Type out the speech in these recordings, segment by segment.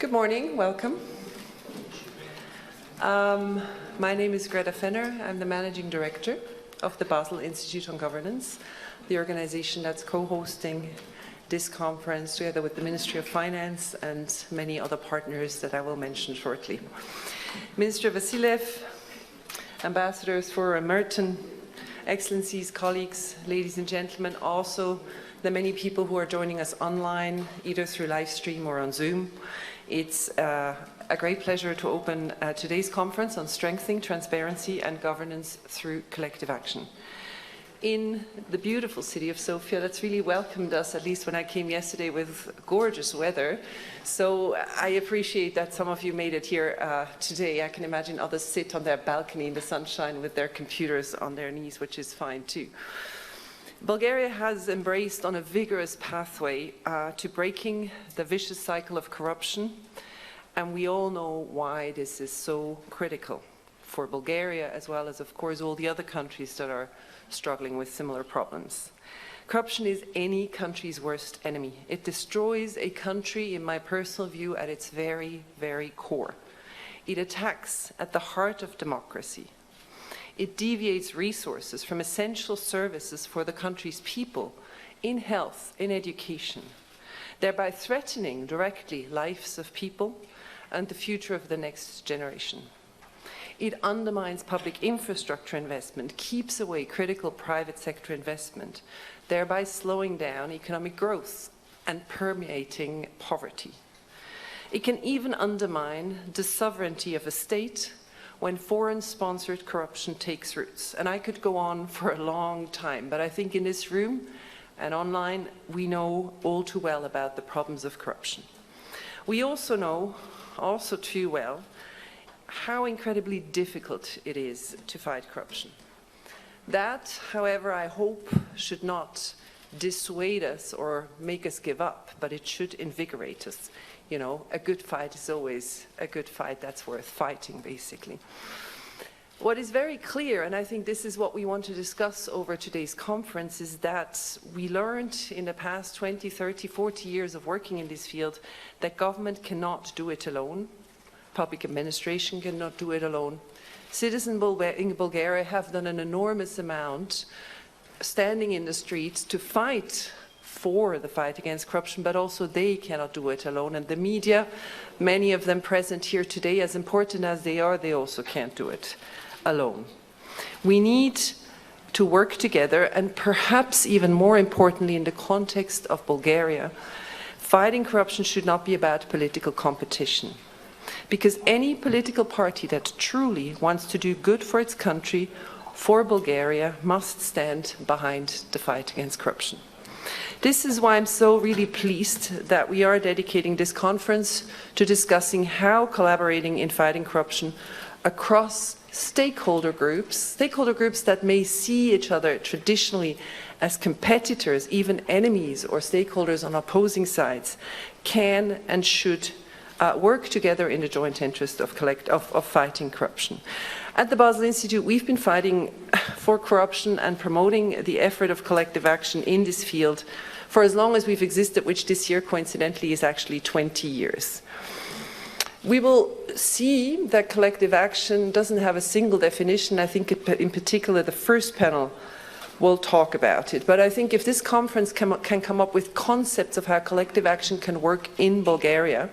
Good morning, welcome. My name is Gretta Fenner. I'm the Managing Director of the Basel Institute on Governance, the organization that's co-hosting this conference together with the Ministry of Finance and many other partners that I will mention shortly. Minister Vasilev, Ambassadors Fuhrer and Merton, Excellencies, colleagues, ladies and gentlemen, also the many people who are joining us online, either through live stream or on Zoom. It's a great pleasure to open today's conference on strengthening transparency and governance through collective action. In the beautiful city of Sofia, that's really welcomed us, at least when I came yesterday, with gorgeous weather. So I appreciate that some of you made it here today. I can imagine others sit on their balcony in the sunshine with their computers on their knees, which is fine too. Bulgaria has embraced on a vigorous pathway to breaking the vicious cycle of corruption, and we all know why this is so critical for Bulgaria, as well as, of course, all the other countries that are struggling with similar problems. Corruption is any country's worst enemy. It destroys a country, in my personal view, at its very, very core. It attacks at the heart of democracy. It deviates resources from essential services for the country's people in health, in education, thereby threatening directly lives of people and the future of the next generation. It undermines public infrastructure investment, keeps away critical private sector investment, thereby slowing down economic growth and permeating poverty. It can even undermine the sovereignty of a state when foreign-sponsored corruption takes roots. And I could go on for a long time, but I think in this room and online, we know all too well about the problems of corruption. We also know, also too well, how incredibly difficult it is to fight corruption. That, however, I hope should not dissuade us or make us give up, but it should invigorate us. You know, a good fight is always a good fight that's worth fighting, basically. What is very clear, and I think this is what we want to discuss over today's conference, is that we learned in the past 20, 30, 40 years of working in this field that government cannot do it alone. Public administration cannot do it alone. Citizens in Bulgaria have done an enormous amount standing in the streets to fight for the fight against corruption, but also they cannot do it alone. And the media, many of them present here today, as important as they are, they also can't do it alone. We need to work together, and perhaps even more importantly in the context of Bulgaria, fighting corruption should not be about political competition. Because any political party that truly wants to do good for its country, for Bulgaria, must stand behind the fight against corruption. This is why I'm so really pleased that we are dedicating this conference to discussing how collaborating in fighting corruption across stakeholder groups that may see each other traditionally as competitors, even enemies or stakeholders on opposing sides, can and should work together in the joint interest of fighting corruption. At the Basel Institute, we've been fighting for corruption and promoting the effort of collective action in this field for as long as we've existed, which this year, coincidentally, is actually 20 years. We will see that collective action doesn't have a single definition. I think in particular the first panel will talk about it. But I think if this conference can come up with concepts of how collective action can work in Bulgaria,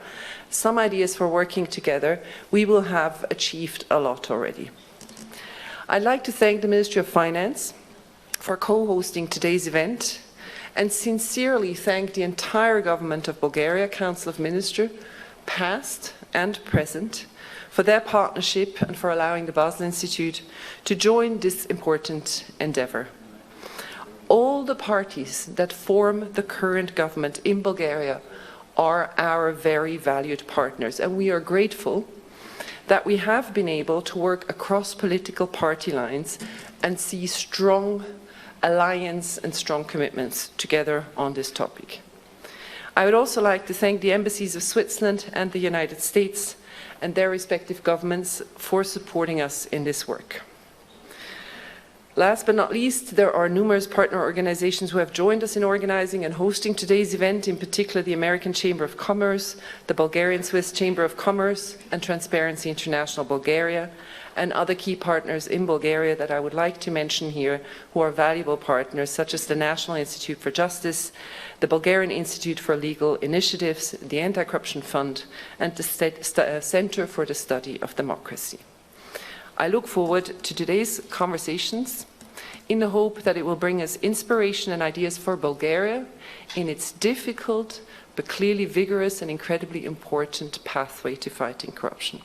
some ideas for working together, we will have achieved a lot already. I'd like to thank the Ministry of Finance for co-hosting today's event and sincerely thank the entire government of Bulgaria, Council of Ministers, past and present, for their partnership and for allowing the Basel Institute to join this important endeavour. All the parties that form the current government in Bulgaria are our very valued partners, and we are grateful that we have been able to work across political party lines and see strong alliance and strong commitments together on this topic. I would also like to thank the embassies of Switzerland and the United States and their respective governments for supporting us in this work. Last but not least, there are numerous partner organizations who have joined us in organizing and hosting today's event, in particular the American Chamber of Commerce, the Bulgarian-Swiss Chamber of Commerce, and Transparency International Bulgaria, and other key partners in Bulgaria that I would like to mention here who are valuable partners, such as the National Institute for Justice, the Bulgarian Institute for Legal Initiatives, the Anti-Corruption Fund, and the Center for the Study of Democracy. I look forward to today's conversations in the hope that it will bring us inspiration and ideas for Bulgaria in its difficult but clearly vigorous and incredibly important pathway to fighting corruption.